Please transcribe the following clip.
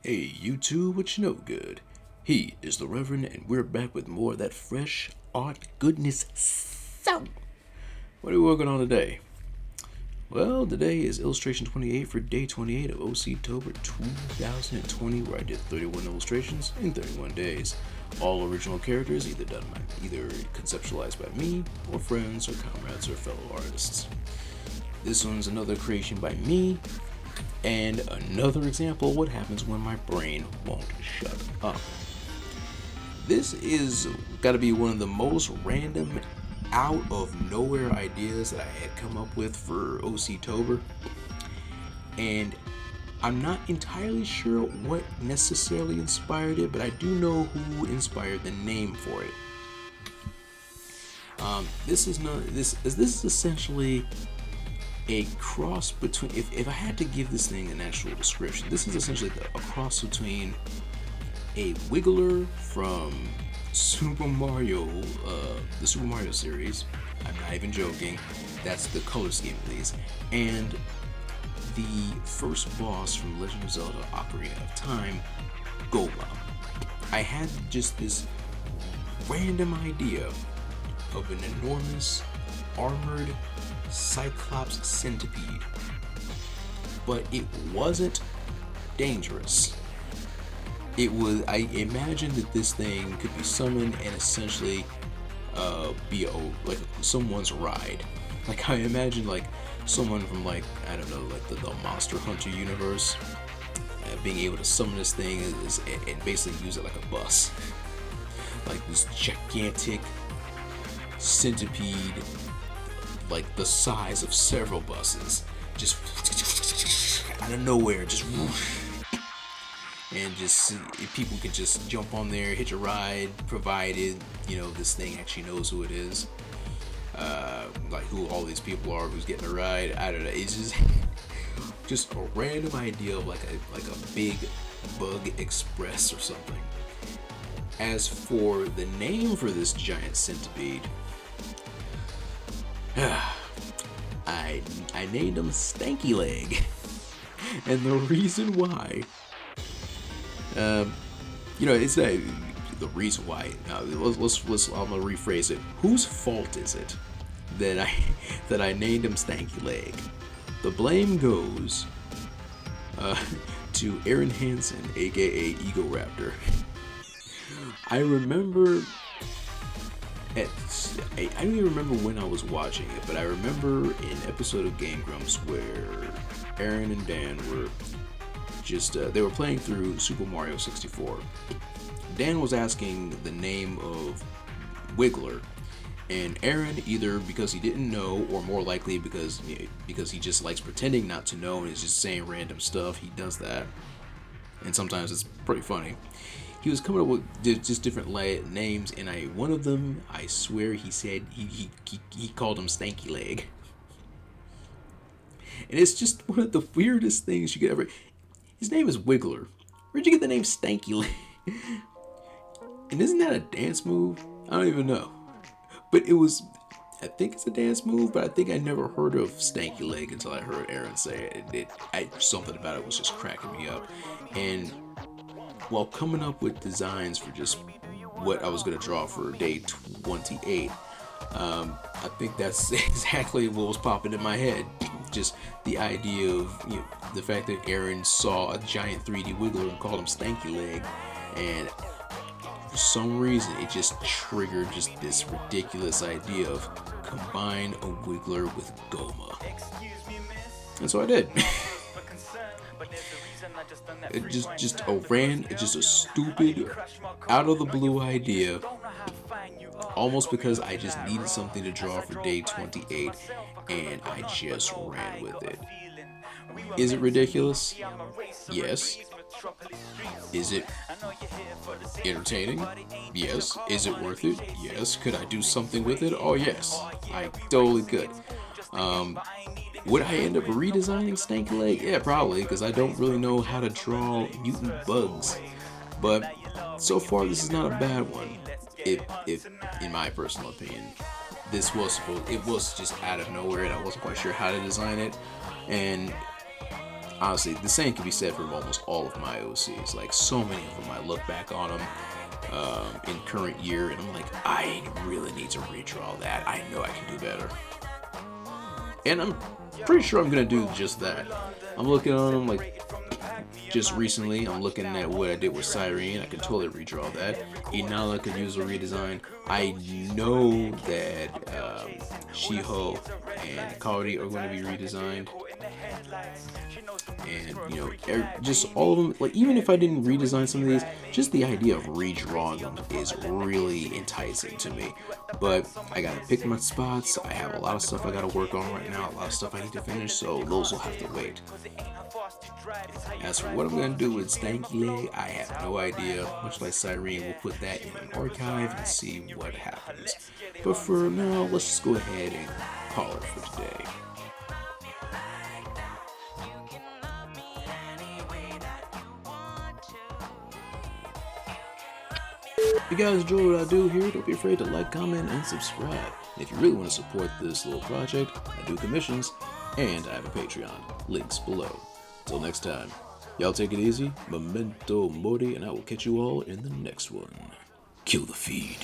Hey YouTube, what you know good? He is the Reverend, and we're back with more of that fresh art goodness. So, what are we working on today? Well, today is illustration 28 for day 28 of OC-tober 2020, where I did 31 illustrations in 31 days. All original characters, either conceptualized by me, or friends, or comrades, or fellow artists. This one's another creation by me, and another example of what happens when my brain won't shut up. This is gotta be one of the most random, out of nowhere ideas that I had come up with for OC-tober, and I'm not entirely sure what necessarily inspired it, but I do know who inspired the name for it. This is essentially a cross between, if I had to give this thing an actual description, this is essentially a cross between a Wiggler from Super Mario, the Super Mario series, I'm not even joking, that's the color scheme of these, and the first boss from Legend of Zelda Ocarina of Time, Goma. I had just this random idea of an enormous armored Cyclops centipede, but it wasn't dangerous. I imagined that this thing could be summoned and essentially be like someone's ride. Like I imagine like someone from like, I don't know, like the Monster Hunter universe being able to summon this thing and basically use it like a bus. Like this gigantic centipede, like the size of several buses, just out of nowhere, just and just people can just jump on there, hitch a ride, provided this thing actually knows who it is, like who all these people are, who's getting a ride. I don't know. It's just a random idea of like a big bug express or something. As for the name for this giant centipede, I named him Stankyleg, and the reason why, it's not the reason why. Let's I'm gonna rephrase it. Whose fault is it that I named him Stankyleg? The blame goes to Arin Hansen, aka Egoraptor. I remember. I don't even remember when I was watching it, but I remember an episode of Game Grumps where Aaron and Dan were they were playing through Super Mario 64. Dan was asking the name of Wiggler, and Aaron, either because he didn't know, or more likely because he just likes pretending not to know and is just saying random stuff. He does that, and sometimes it's pretty funny. He was coming up with just different names, and one of them, I swear, he said he called him Stankyleg, and it's just one of the weirdest things you could ever. His name is Wiggler. Where'd you get the name Stankyleg? And isn't that a dance move? I don't even know, but it was. I think it's a dance move, but I think I never heard of Stankyleg until I heard Aaron say it. Something about it was just cracking me up, and while coming up with designs for just what I was going to draw for day 28, I think that's exactly what was popping in my head. Just the idea of the fact that Aaron saw a giant 3D Wiggler and called him Stankyleg, and for some reason it just triggered just this ridiculous idea of combine a Wiggler with Goma. And so I did. It's just a stupid, out of the blue idea, almost because I just needed something to draw for day 28, and I just ran with it. Is it ridiculous? Yes. Is it entertaining? Yes. Is it worth it? Yes. Could I do something with it? Oh yes, I totally could. Would I end up redesigning Stankyleg? Yeah, probably, because I don't really know how to draw mutant bugs. But so far, this is not a bad one. If in my personal opinion, it was just out of nowhere, and I wasn't quite sure how to design it. And honestly, the same can be said for almost all of my OCs. Like, so many of them, I look back on them in current year, and I'm like, I really need to redraw that. I know I can do better. And I'm pretty sure I'm gonna do just that. I'm looking on them, like, just recently, I'm looking at what I did with Cyrene. I can totally redraw that. Inala could use a redesign. I know that Shiho and Kaori are going to be redesigned. And, you know, just all of them, like, even if I didn't redesign some of these, just the idea of redrawing them is really enticing to me. But I gotta pick my spots. I have a lot of stuff I gotta work on right now, a lot of stuff I need to finish, so those will have to wait. As for what I'm going to do with Stankyleg, I have no idea. Much like Cyrene, we'll put that in an archive and see what happens. But for now, let's just go ahead and call it for today. If you guys enjoy what I do here, don't be afraid to like, comment, and subscribe. And if you really want to support this little project, I do commissions, and I have a Patreon. Links below. Till next time, y'all take it easy, memento mori, and I will catch you all in the next one. Kill the feed.